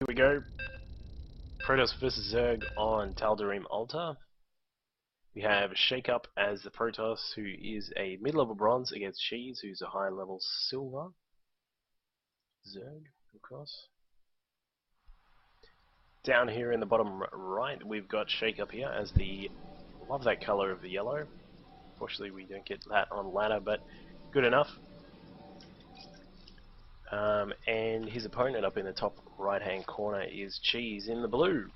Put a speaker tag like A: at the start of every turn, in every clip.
A: Here we go. Protoss vs Zerg on Tal'Darim Altar. We have Shakeup as the Protoss, who is a mid-level bronze, against Cheese, who's a high-level silver. Zerg, of course. Down here in the bottom right, we've got Shakeup here as the... Love that color of the yellow. Fortunately, we don't get that on ladder, but good enough. And his opponent up in the top right-hand corner is Cheese in the blue.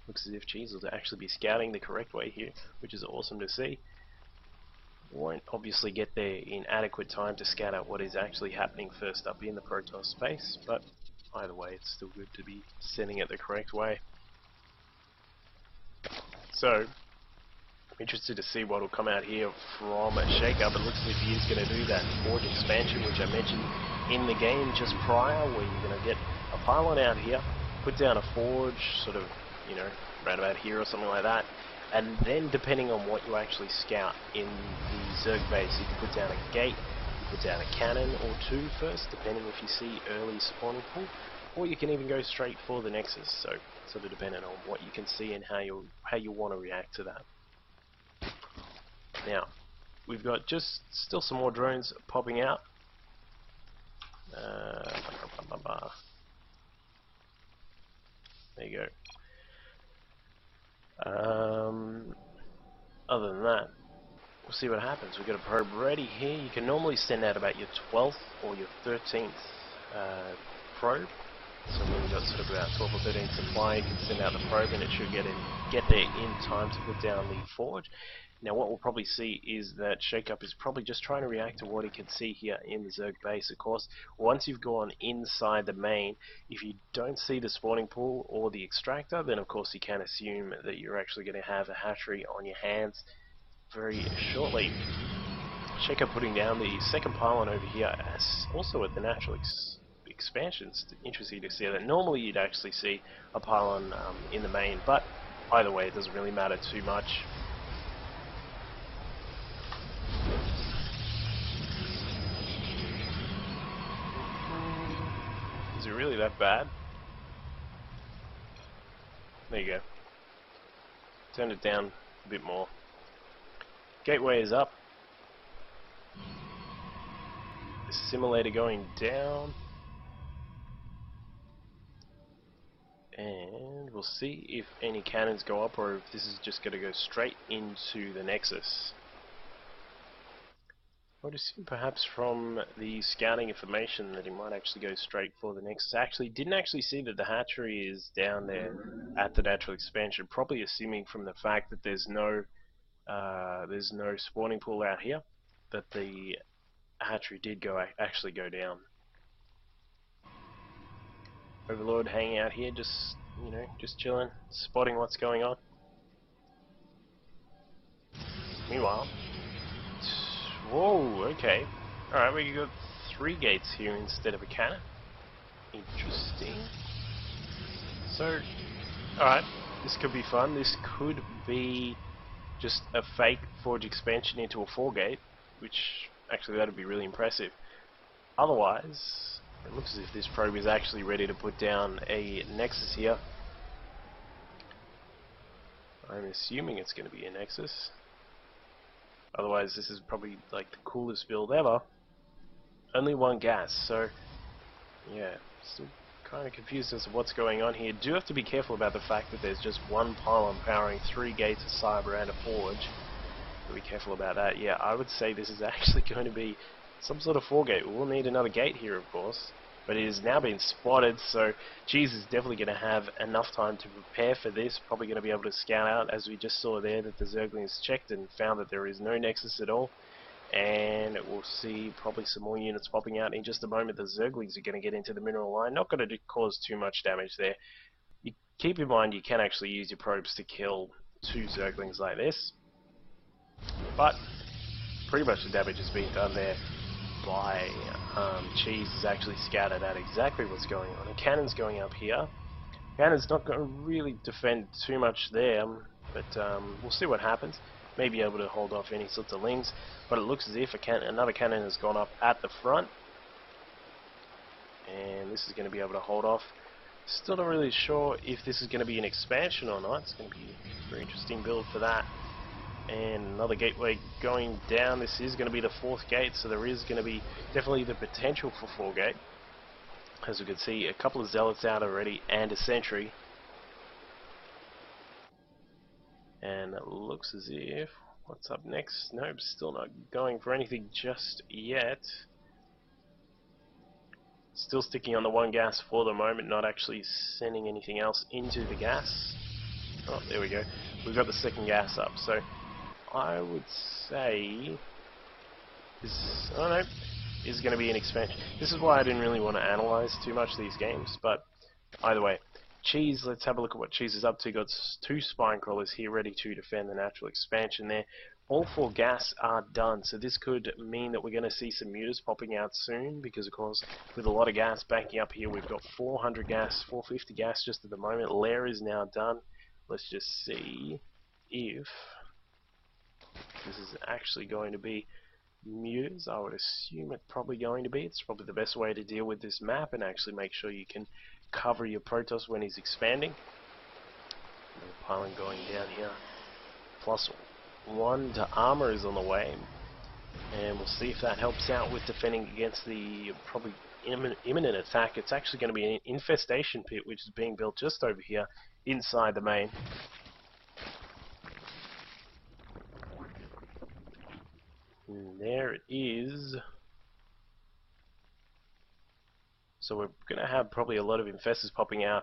A: Looks as if Cheese will actually be scouting the correct way here, which is awesome to see. Won't obviously get there in adequate time to scout out what is actually happening first up in the Protoss space, but either way, it's still good to be sending it the correct way. So, I'm interested to see what will come out here from Shakeup. It looks as if he is going to do that Forge expansion, which I mentioned in the game just prior, where you're going to get a pylon out here, put down a Forge, sort of, you know, right about here or something like that, and then depending on what you actually scout in the Zerg base, you can put down a gate, you put down a cannon or two first, depending if you see early spawning pool, or you can even go straight for the Nexus, so sort of depending on what you can see and how you want to react to that. Now, we've got just still some more drones popping out. There you go. Other than that, we'll see what happens. We've got a probe ready here. You can normally send out about your 12th or your 13th probe. So when you've got sort of about 12 or 13 supply, you can send out the probe and it should get there in time to put down the Forge. Now what we'll probably see is that Shakeup is probably just trying to react to what he can see here in the Zerg base. Of course, once you've gone inside the main, if you don't see the spawning pool or the extractor, then of course you can assume that you're actually going to have a hatchery on your hands very shortly. Shakeup putting down the second pylon over here, as also at the natural expansion. It's interesting to see that. Normally you'd actually see a pylon in the main, but either way it doesn't really matter too much. Is it really that bad? There you go. Turn it down a bit more. Gateway is up. Assimilator going down. And we'll see if any cannons go up or if this is just going to go straight into the Nexus. I would assume perhaps from the scouting information that he might actually go straight for the Nexus. Actually, didn't actually see that the hatchery is down there at the natural expansion. Probably assuming from the fact that there's no spawning pool out here, that the hatchery did actually go down. Overlord hanging out here, just just chilling, spotting what's going on. Meanwhile, whoa, okay. Alright, we got 3 gates here instead of a cannon. Interesting. So, alright, this could be fun. This could be just a fake Forge expansion into a 4-gate, which actually that would be really impressive. Otherwise, it looks as if this probe is actually ready to put down a Nexus here. I'm assuming it's going to be a Nexus. Otherwise, this is probably like the coolest build ever. Only 1 gas, so yeah, still kind of confused as to what's going on here. Do have to be careful about the fact that there's just 1 pylon powering 3 gates of cyber and a Forge. Be careful about that. Yeah, I would say this is actually going to be some sort of 4-gate. We'll need another gate here, of course, but it has now been spotted, so Cheese is definitely going to have enough time to prepare for this. Probably going to be able to scout out, as we just saw there, that the Zerglings checked and found that there is no Nexus at all. And we'll see probably some more units popping out in just a moment. The Zerglings are going to get into the mineral line. Not going to cause too much damage there. You keep in mind you can actually use your probes to kill 2 Zerglings like this. But pretty much the damage has been done there by Cheese has actually scouted out exactly what's going on. And cannon's going up here. Cannon's not going to really defend too much there, but we'll see what happens. May be able to hold off any sorts of lings, but it looks as if another cannon has gone up at the front, and this is going to be able to hold off Still not really sure if this is going to be an expansion or not. It's going to be a very interesting build for that. And another gateway going down. This is going to be the 4th gate, so there is going to be definitely the potential for 4 gate. As we can see, a couple of zealots out already and a sentry. And it looks as if, what's up next? Nope, still not going for anything just yet. Still sticking on the 1 gas for the moment, not actually sending anything else into the gas. Oh, there we go. We've got the 2nd gas up, so I would say this, oh no, is going to be an expansion. This is why I didn't really want to analyze too much these games, but either way. Cheese, let's have a look at what Cheese is up to. Got 2 spine crawlers here ready to defend the natural expansion there. All 4 gas are done, so this could mean that we're going to see some mutas popping out soon, because of course with a lot of gas backing up here, we've got 400 gas, 450 gas just at the moment. Lair is now done. Let's just see if this is actually going to be mutas. I would assume it's probably going to be. It's probably the best way to deal with this map and actually make sure you can cover your Protoss when he's expanding. Piling going down here. +1 to armor is on the way, and we'll see if that helps out with defending against the probably imminent attack. It's actually going to be an infestation pit which is being built just over here inside the main. And there it is. So we're going to have probably a lot of infestors popping out,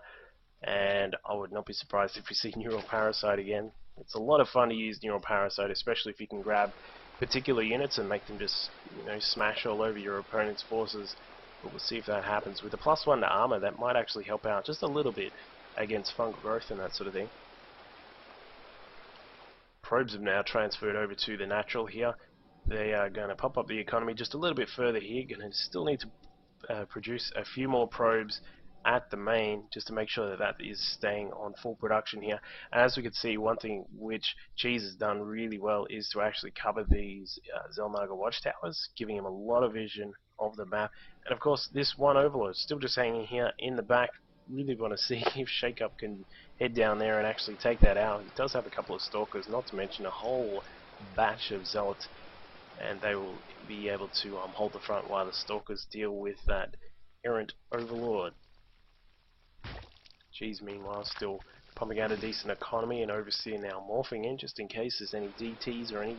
A: and I would not be surprised if we see Neural Parasite again. It's a lot of fun to use Neural Parasite, especially if you can grab particular units and make them just, you know, smash all over your opponent's forces. But we'll see if that happens. With the +1 to armor, that might actually help out just a little bit against fungal growth and that sort of thing. Probes have now transferred over to the natural here. They are going to pop up the economy just a little bit further here. Going to still need to produce a few more probes at the main just to make sure that that is staying on full production here. And as we can see, one thing which Cheese has done really well is to actually cover these Zelnaga watchtowers, giving him a lot of vision of the map. And of course, this one Overlord still just hanging here in the back. Really want to see if Shakeup can head down there and actually take that out. He does have a couple of stalkers, not to mention a whole batch of zealots, and they will be able to hold the front while the stalkers deal with that errant Overlord. Cheese, meanwhile, still pumping out a decent economy, and Overseer now morphing in just in case there's any DTs or any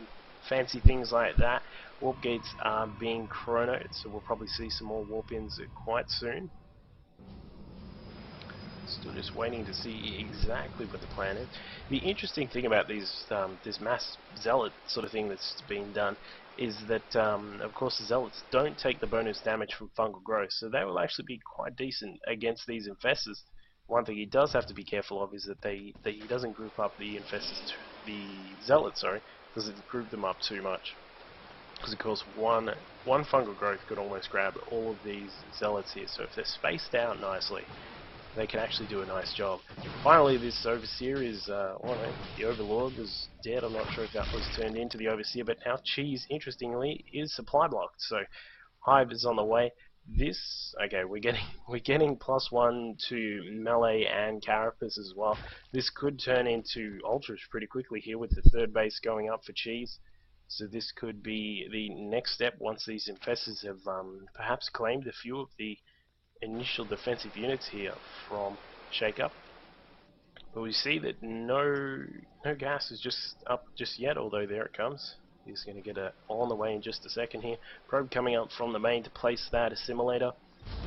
A: fancy things like that. Warp gates are being chronoed, so we'll probably see some more warp-ins quite soon. Still just waiting to see exactly what the plan is. The interesting thing about these this mass zealot sort of thing that's being done is that, of course, the zealots don't take the bonus damage from fungal growth, so they will actually be quite decent against these infestors. One thing he does have to be careful of is that he doesn't group up the infestors, the zealots, sorry, doesn't group them up too much. Because of course one fungal growth could almost grab all of these zealots here, so if they're spaced out nicely, they can actually do a nice job. Finally, this Overseer is, oh no, the Overlord was dead. I'm not sure if that was turned into the Overseer, but now Cheese, interestingly, is supply blocked. So Hive is on the way. This, okay, we're getting +1 to melee and carapace as well. This could turn into ultras pretty quickly here with the 3rd base going up for Cheese. So this could be the next step once these infestors have perhaps claimed a few of the initial defensive units here from Shakeup. But we see that no gas is just up just yet, although there it comes. He's going to get it on the way in just a second here. Probe coming up from the main to place that assimilator.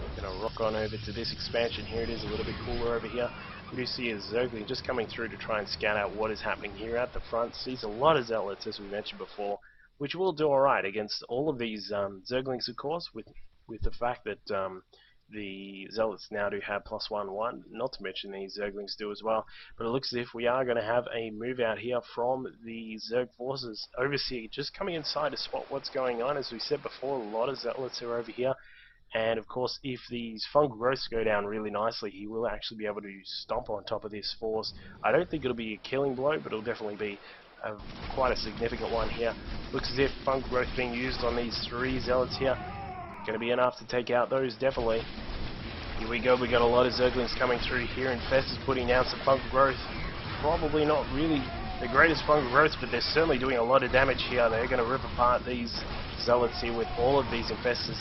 A: We're going to rock on over to this expansion. Here it is, a little bit cooler over here. We do see a Zergling just coming through to try and scout out what is happening here at the front. Sees a lot of zealots, as we mentioned before, which will do alright against all of these Zerglings, of course, with the fact that the zealots now do have +1/1, not to mention these Zerglings do as well. But it looks as if we are going to have a move out here from the Zerg forces. Overseer just coming inside to spot what's going on. As we said before, a lot of zealots are over here. And of course, if these fungal growths go down really nicely, he will actually be able to stomp on top of this force. I don't think it'll be a killing blow, but it'll definitely be quite a significant one here. Looks as if fungal growth being used on these 3 zealots here. Going to be enough to take out those, definitely. Here we go, we got a lot of Zerglings coming through here. Infest is putting down some fungal growth. Probably not really the greatest fungal growth, but they're certainly doing a lot of damage here. They're going to rip apart these Zealots here with all of these Infestors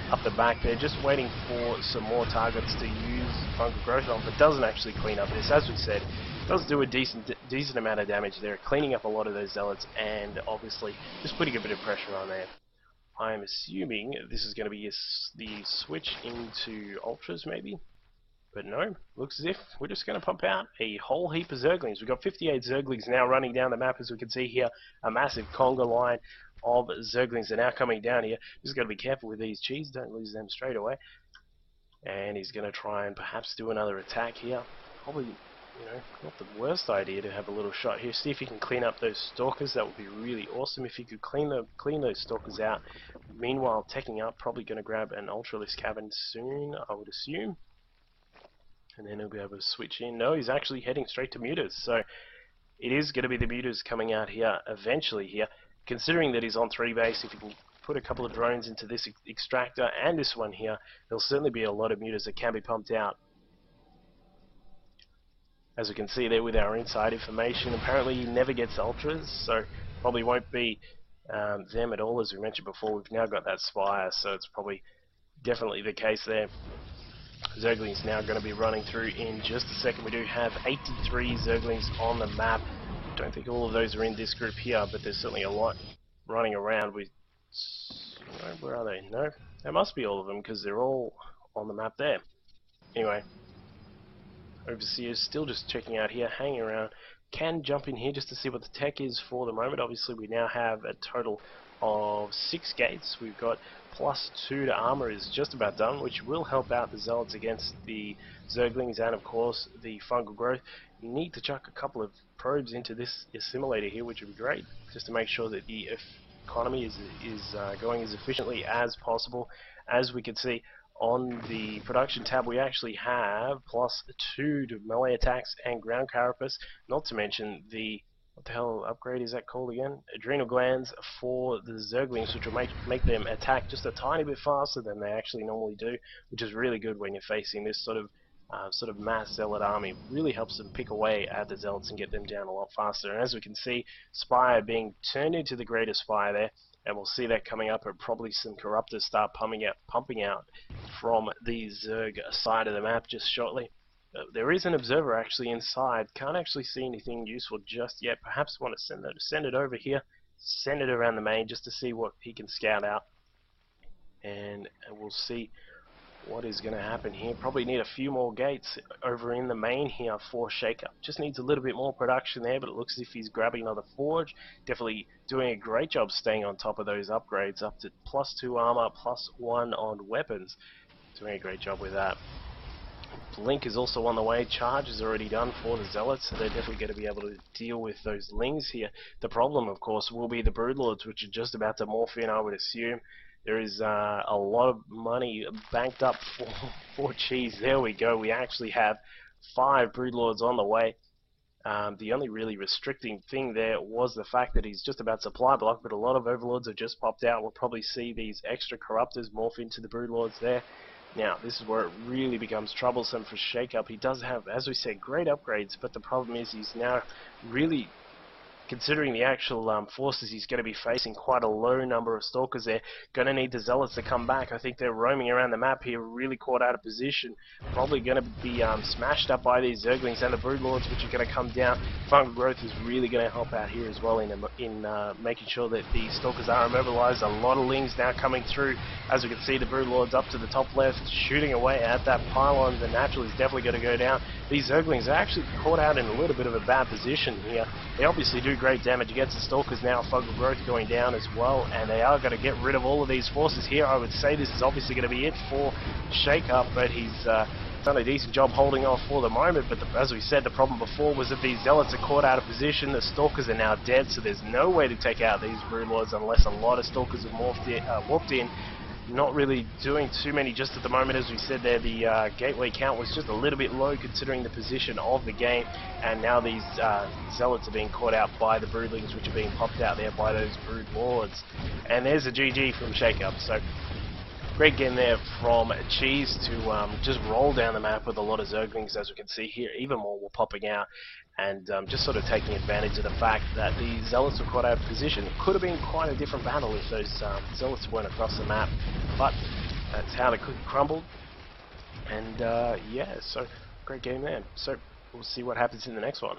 A: up the back. They're just waiting for some more targets to use fungal growth on, but doesn't actually clean up this. As we said, does do a decent amount of damage there, cleaning up a lot of those Zealots and obviously just putting a bit of pressure on there. I'm assuming this is going to be the switch into Ultras maybe, but no, looks as if we're just going to pump out a whole heap of Zerglings. We've got 58 Zerglings now running down the map, as we can see here, a massive conga line of Zerglings are now coming down here. Just got to be careful with these cheese, don't lose them straight away. And he's going to try and perhaps do another attack here. Probably, you know, not the worst idea to have a little shot here. See if you can clean up those Stalkers. That would be really awesome if you could clean those Stalkers out. Meanwhile, teching up, probably going to grab an Ultralisk Cavern soon, I would assume. And then he'll be able to switch in. No, he's actually heading straight to Mutas. So it is going to be the Mutas coming out here eventually here. Considering that he's on 3 base, if you can put a couple of drones into this extractor and this one here, there'll certainly be a lot of Mutas that can be pumped out. As we can see there with our inside information, apparently he never gets Ultras, so probably won't be them at all. As we mentioned before, we've now got that Spire, so it's probably definitely the case there. Zerglings now going to be running through in just a second. We do have 83 Zerglings on the map. Don't think all of those are in this group here, but there's certainly a lot running around. Where are they? No, that must be all of them because they're all on the map there. Anyway, Overseer's still just checking out here, hanging around. Can jump in here just to see what the tech is for the moment. Obviously, we now have a total of 6 gates. We've got +2 to armor is just about done, which will help out the Zealots against the Zerglings and, of course, the fungal growth. You need to chuck a couple of probes into this assimilator here, which would be great, just to make sure that the economy is going as efficiently as possible. As we can see on the production tab, we actually have +2 to melee attacks and ground carapace, not to mention the, what the hell upgrade is that called again? Adrenal glands for the Zerglings, which will make them attack just a tiny bit faster than they actually normally do, which is really good when you're facing this sort of mass Zealot army. Really helps them pick away at the Zealots and get them down a lot faster. And as we can see, Spire being turned into the Greater Spire there, and we'll see that coming up, and probably some Corruptors start pumping out from the Zerg side of the map just shortly. There is an observer actually inside. Can't actually see anything useful just yet. Perhaps want to send it over here, send it around the main just to see what he can scout out, and we'll see what is going to happen here. Probably need a few more gates over in the main here for Shakeup. Just needs a little bit more production there, but it looks as if he's grabbing another forge. Definitely doing a great job staying on top of those upgrades, up to +2 armor, +1 on weapons. Doing a great job with that. Blink is also on the way. Charge is already done for the Zealots, so they're definitely going to be able to deal with those Lings here. The problem, of course, will be the Broodlords, which are just about to morph in, I would assume. There is a lot of money banked up for cheese. There we go. We actually have 5 Broodlords on the way. The only really restricting thing there was the fact that he's just about supply block, but a lot of Overlords have just popped out. We'll probably see these extra Corruptors morph into the Broodlords there. Now, this is where it really becomes troublesome for Shakeup. He does have, as we said, great upgrades, but the problem is he's now really, considering the actual forces he's going to be facing, quite a low number of Stalkers there. Going to need the Zealots to come back. I think they're roaming around the map here, really caught out of position. Probably going to be smashed up by these Zerglings and the Broodlords, which are going to come down. Fungal growth is really going to help out here as well in making sure that the Stalkers are immobilized. A lot of Lings now coming through. As we can see, the Broodlords up to the top left, shooting away at that pylon. The Natural is definitely going to go down. These Zerglings are actually caught out in a little bit of a bad position here. They obviously do great damage against the Stalkers now. Fungal growth going down as well, and they are going to get rid of all of these forces here. I would say this is obviously going to be it for Shakeup, but he's done a decent job holding off for the moment. But as we said, the problem before was that these Zealots are caught out of position. The Stalkers are now dead, so there's no way to take out these Broodlords unless a lot of Stalkers have walked in. Not really doing too many just at the moment. As we said there, the gateway count was just a little bit low considering the position of the game, and now these Zealots are being caught out by the Broodlings, which are being popped out there by those Broodlords. And there's a GG from Shakeup. So great game there from Cheese to just roll down the map with a lot of Zerglings, as we can see here. Even more were popping out, and just sort of taking advantage of the fact that the Zealots were quite out of position. It could have been quite a different battle if those Zealots weren't across the map, but that's how the cookie crumbled. And yeah, so great game there. So we'll see what happens in the next one.